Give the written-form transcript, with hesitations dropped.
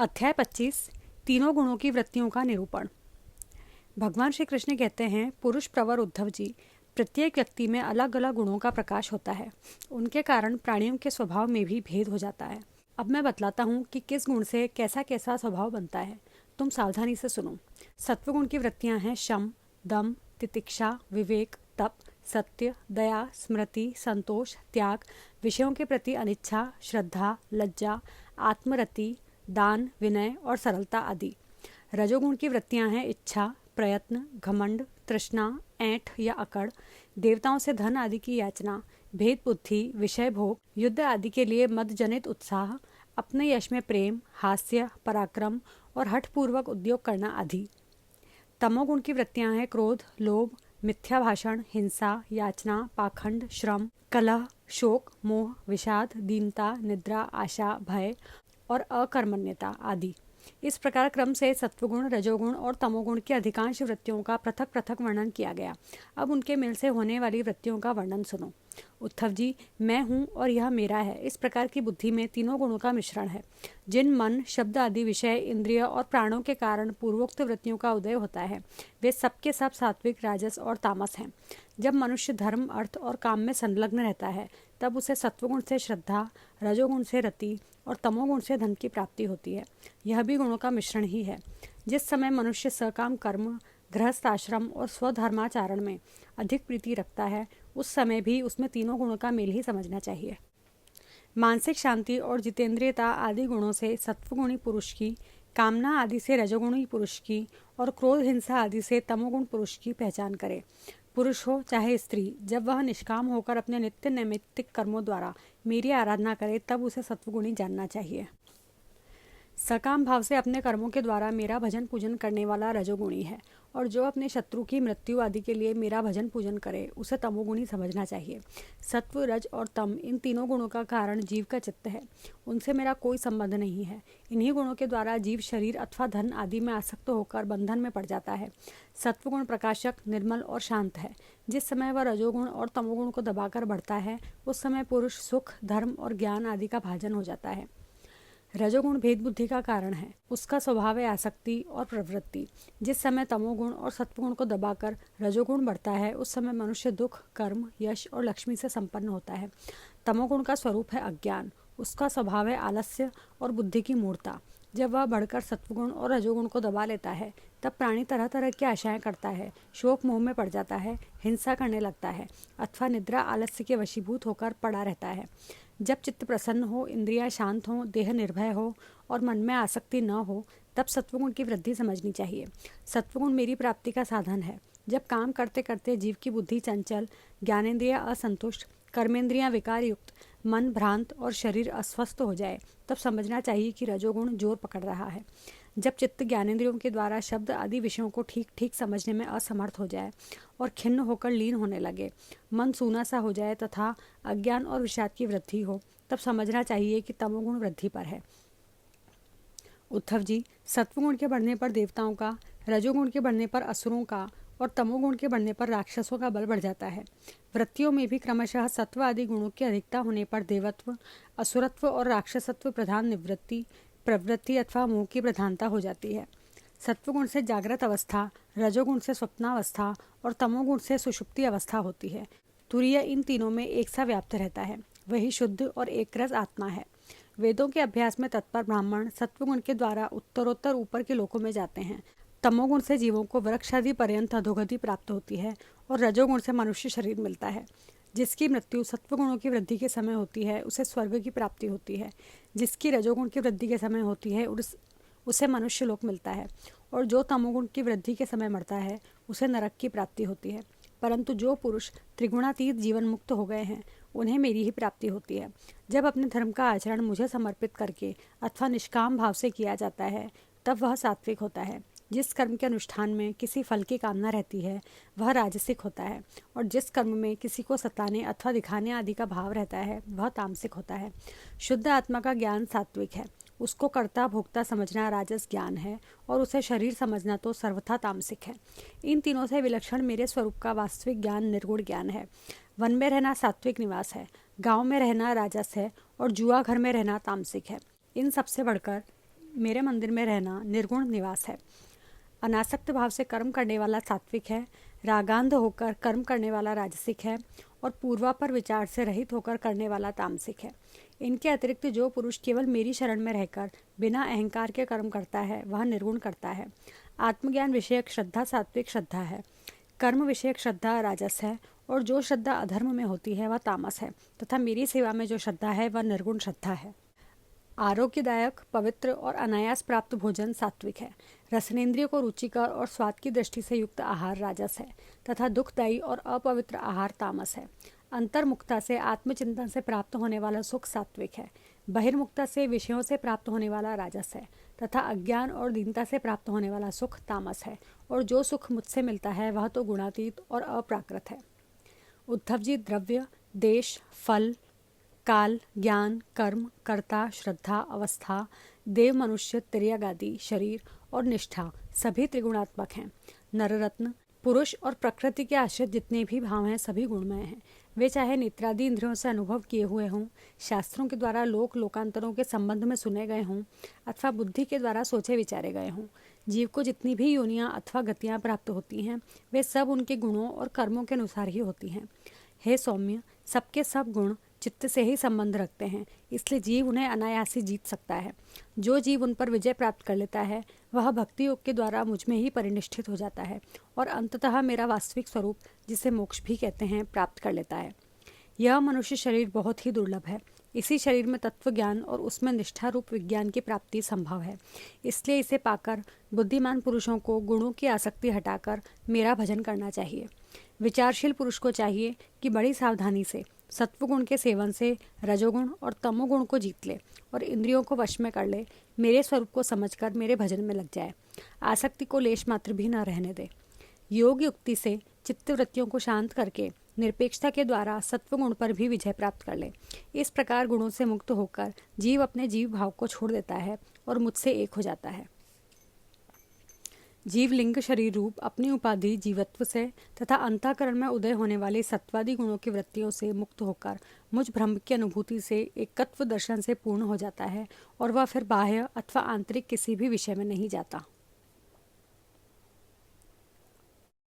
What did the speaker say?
अध्याय 25 तीनों गुणों की वृत्तियों का निरूपण। भगवान श्री कृष्ण कहते हैं, पुरुष प्रवर उद्धव जी, प्रत्येक व्यक्ति में अलग अलग गुणों का प्रकाश होता है। उनके कारण प्राणियों के स्वभाव में भी भेद हो जाता है। अब मैं बतलाता हूँ कि किस गुण से कैसा कैसा स्वभाव बनता है। तुम सावधानी से सुनो। सत्वगुण की वृत्तियाँ हैं शम, दम, तितिक्षा, विवेक, तप, सत्य, दया, स्मृति, संतोष, त्याग, विषयों के प्रति अनिच्छा, श्रद्धा, लज्जा, आत्मरति, दान, विनय और सरलता आदि। रजोगुण की वृत्तियां हैं इच्छा, प्रयत्न, घमंड, तृष्णा, ऐंठ या अकड़, देवताओं से धन आदि की याचना, भेद बुद्धि, विषय भोग, युद्ध आदि के लिए मद जनित उत्साह, अपने यश में प्रेम, हास्य, पराक्रम और हठपूर्वक उद्योग करना आदि। तमोगुण की वृत्तियां हैं क्रोध, लोभ, मिथ्या भाषण, हिंसा, याचना, पाखंड, श्रम, कलह, शोक, मोह, विषाद, दीनता, निद्रा, आशा, भय और अकर्मण्यता आदि। इस प्रकार क्रम से सत्वगुण, रजोगुण और तमोगुण की अधिकांश वृत्तियों का पृथक पृथक वर्णन किया गया। अब उनके मेल से होने वाली वृत्तियों का वर्णन सुनो। उद्धव जी, मैं हूँ और यह मेरा है, इस प्रकार की बुद्धि में तीनों गुणों का मिश्रण है। जिन मन, शब्द आदि विषय, इंद्रिय और प्राणों के कारण पूर्वोक्त वृत्तियों का उदय होता है, वे सबके सब सात्विक, राजस और तामस हैं। जब मनुष्य धर्म, अर्थ और काम में संलग्न रहता है, तब उसे सत्वगुण से श्रद्धा, रजोगुण से रति और तमोगुण से धन की प्राप्ति होती है। यह भी गुणों का मिश्रण ही है। जिस समय मनुष्य सकाम कर्म, गृहस्थ आश्रम और स्वधर्माचरण में अधिक प्रीति रखता है, उस समय भी उसमें तीनों गुणों का मेल ही समझना चाहिए। मानसिक शांति और जितेंद्रियता आदि गुणों से सत्वगुणी पुरुष की, कामना आदि से रजोगुणी पुरुष की और क्रोध, हिंसा आदि से तमोगुण पुरुष की पहचान करे। पुरुष हो चाहे स्त्री, जब वह निष्काम होकर अपने नित्य नैमित्तिक कर्मों द्वारा मेरी आराधना करे, तब उसे सत्वगुणी जानना चाहिए। सकाम भाव से अपने कर्मों के द्वारा मेरा भजन पूजन करने वाला रजोगुणी है, और जो अपने शत्रु की मृत्यु आदि के लिए मेरा भजन पूजन करे, उसे तमोगुणी समझना चाहिए। सत्व, रज और तम, इन तीनों गुणों का कारण जीव का चित्त है। उनसे मेरा कोई संबंध नहीं है। इन्हीं गुणों के द्वारा जीव शरीर अथवा धन आदि में आसक्त होकर बंधन में पड़ जाता है। सत्वगुण प्रकाशक, निर्मल और शांत है। जिस समय वह रजोगुण और तमोगुण को दबाकर बढ़ता है, उस समय पुरुष सुख, धर्म और ज्ञान आदि का भाजन हो जाता है। रजोगुण भेद बुद्धि का कारण है। उसका स्वभाव है आसक्ति और प्रवृत्ति। जिस समय तमोगुण और सत्वगुण को दबाकर रजोगुण बढ़ता है, उस समय मनुष्य दुख, कर्म, यश और लक्ष्मी से संपन्न होता है। तमोगुण का स्वरूप है अज्ञान। उसका स्वभाव है आलस्य और बुद्धि की मूढ़ता। जब वह बढ़कर सत्वगुण और रजोगुण को दबा लेता है, तब प्राणी तरह तरह की आशाएं करता है, शोक मोह में पड़ जाता है, हिंसा करने लगता है अथवा निद्रा आलस्य के वशीभूत होकर पड़ा रहता है। जब चित्त प्रसन्न हो, इंद्रियां शांत हों, देह निर्भय हो और मन में आसक्ति न हो, तब सत्वगुण की वृद्धि समझनी चाहिए। सत्वगुण मेरी प्राप्ति का साधन है। जब काम करते करते जीव की बुद्धि चंचल, ज्ञानेंद्रियां असंतुष्ट, कर्मेंद्रियां विकार युक्त, मन भ्रांत और शरीर अस्वस्थ हो जाए, तब समझना चाहिए कि रजोगुण जोर पकड़ रहा है। जब चित्त ज्ञानेंद्रियों के द्वारा शब्द आदि विषयों को ठीक ठीक समझने में असमर्थ हो जाए और खिन्न होकर लीन होने लगे, मन सूना सा हो जाए तथा अज्ञान और विषाद की वृद्धि हो, तब समझना चाहिए कि तमोगुण वृद्धि पर है। उद्धव जी, सत्वगुण के बढ़ने पर देवताओं का, रजोगुण के बढ़ने पर असुरों का और तमोगुण के बढ़ने पर राक्षसों का बल बढ़ जाता है। वृत्तियों में भी क्रमशः सत्व आदि गुणों की अधिकता होने पर देवत्व, असुरत्व और राक्षसत्व प्रधान निवृत्ति, प्रवृत्ति अथवा मोह की प्रधानता हो जाती है। सत्वगुण से जागृत अवस्था, रजोगुण से स्वप्नावस्था और तमोगुण से सुषुप्ति अवस्था होती है। तुरीय इन तीनों में एक सा व्याप्त रहता है। वही शुद्ध और एकरस आत्मा है। वेदों के अभ्यास में तत्पर ब्राह्मण सत्वगुण के द्वारा उत्तरोत्तर ऊपर के लोकों में जाते हैं। तमोगुण से जीवों को वृक्षादि पर्यंत अधोगति प्राप्त होती है और रजोगुण से मनुष्य शरीर मिलता है। जिसकी मृत्यु सत्वगुणों की वृद्धि के समय होती है, उसे स्वर्ग की प्राप्ति होती है। जिसकी रजोगुण की वृद्धि के समय होती है, उसे मनुष्य लोक मिलता है। और जो तमोगुण की वृद्धि के समय मरता है, उसे नरक की प्राप्ति होती है। परंतु जो पुरुष त्रिगुणातीत जीवन मुक्त हो गए हैं, उन्हें मेरी ही प्राप्ति होती है। जब अपने धर्म का आचरण मुझे समर्पित करके अथवा निष्काम भाव से किया जाता है, तब वह सात्विक होता है। जिस कर्म के अनुष्ठान में किसी फल की कामना रहती है, वह राजसिक होता है। और जिस कर्म में किसी को सताने अथवा दिखाने आदि का भाव रहता है, वह तामसिक होता है। शुद्ध आत्मा का ज्ञान सात्विक है। उसको कर्ता भोक्ता समझना राजस ज्ञान है और उसे शरीर समझना तो सर्वथा तामसिक है। इन तीनों से विलक्षण मेरे स्वरूप का वास्तविक ज्ञान निर्गुण ज्ञान है। वन में रहना सात्विक निवास है, गांव में रहना राजस है और जुआ घर में रहना तामसिक है। इन सबसे बढ़कर मेरे मंदिर में रहना निर्गुण निवास है। अनासक्त भाव से कर्म करने वाला सात्विक है, रागांध होकर कर्म करने वाला राजसिक है और पूर्वापर विचार से रहित होकर करने वाला तामसिक है। इनके अतिरिक्त जो पुरुष केवल मेरी शरण में रहकर बिना अहंकार के कर्म करता है वह निर्गुण करता है। आत्मज्ञान विषयक श्रद्धा सात्विक श्रद्धा है, कर्म विषयक श्रद्धा राजस है और जो श्रद्धा अधर्म में होती है वह तामस है, तथा मेरी सेवा में जो श्रद्धा है वह निर्गुण श्रद्धा है। आरोग्यदायक, पवित्र और अनायास प्राप्त भोजन सात्विक है। रसनेन्द्रिय को रुचिकर और स्वाद की दृष्टि से युक्त आहार राजस है तथा दुखदायी और अपवित्र आहार तामस है। अंतर्मुक्ता से आत्मचिंतन से प्राप्त होने वाला सुख सात्विक है। बहिर्मुक्ता से विषयों से प्राप्त होने वाला राजस है तथा अज्ञान और दीनता से प्राप्त होने वाला सुख तामस है। और जो सुख मुझसे मिलता है वह तो गुणातीत और अप्राकृत है। उद्धव जी, द्रव्य, देश, फल, काल, ज्ञान, कर्म, कर्ता, श्रद्धा, अवस्था, देव, मनुष्य, तिर्यक आदि, शरीर और निष्ठा सभी त्रिगुणात्मक हैं। नररत्न, पुरुष और प्रकृति के आश्रित जितने भी भाव हैं सभी गुणमय हैं। वे चाहे नेत्रादि इंद्रियों से अनुभव किए हुए हों, शास्त्रों के द्वारा लोकांतरों के संबंध में सुने गए हों अथवा बुद्धि के द्वारा सोचे विचारे गए हों। जीव को जितनी भी योनियां अथवा गतियां प्राप्त होती हैं वे सब उनके गुणों और कर्मों के अनुसार ही होती हैं। हे सौम्य, सबके सब गुण चित्त से ही संबंध रखते हैं, इसलिए जीव उन्हें अनायास ही जीत सकता है। जो जीव उन पर विजय प्राप्त कर लेता है वह भक्ति योग के द्वारा मुझ में ही परिनिष्ठित हो जाता है और अंततः मेरा वास्तविक स्वरूप, जिसे मोक्ष भी कहते हैं, प्राप्त कर लेता है। यह मनुष्य शरीर बहुत ही दुर्लभ है। इसी शरीर में तत्व ज्ञान और उसमें निष्ठा रूप विज्ञान की प्राप्ति संभव है। इसलिए इसे पाकर बुद्धिमान पुरुषों को गुणों की आसक्ति हटाकर मेरा भजन करना चाहिए। विचारशील पुरुष को चाहिए कि बड़ी सावधानी से सत्वगुण के सेवन से रजोगुण और तमोगुण को जीत ले और इंद्रियों को वश में कर ले, मेरे स्वरूप को समझकर मेरे भजन में लग जाए, आसक्ति को लेश मात्र भी न रहने दे। योग युक्ति से चित्तवृत्तियों को शांत करके निरपेक्षता के द्वारा सत्वगुण पर भी विजय प्राप्त कर ले। इस प्रकार गुणों से मुक्त होकर जीव अपने जीव भाव को छोड़ देता है और मुझसे एक हो जाता है। जीव लिंग शरीर रूप अपनी उपाधि जीवत्व से तथा अंतःकरण में उदय होने वाले सत्वादि गुणों की वृत्तियों से मुक्त होकर मुझ ब्रह्म की अनुभूति से एकत्व दर्शन से पूर्ण हो जाता है और वह फिर बाह्य अथवा आंतरिक किसी भी विषय में नहीं जाता।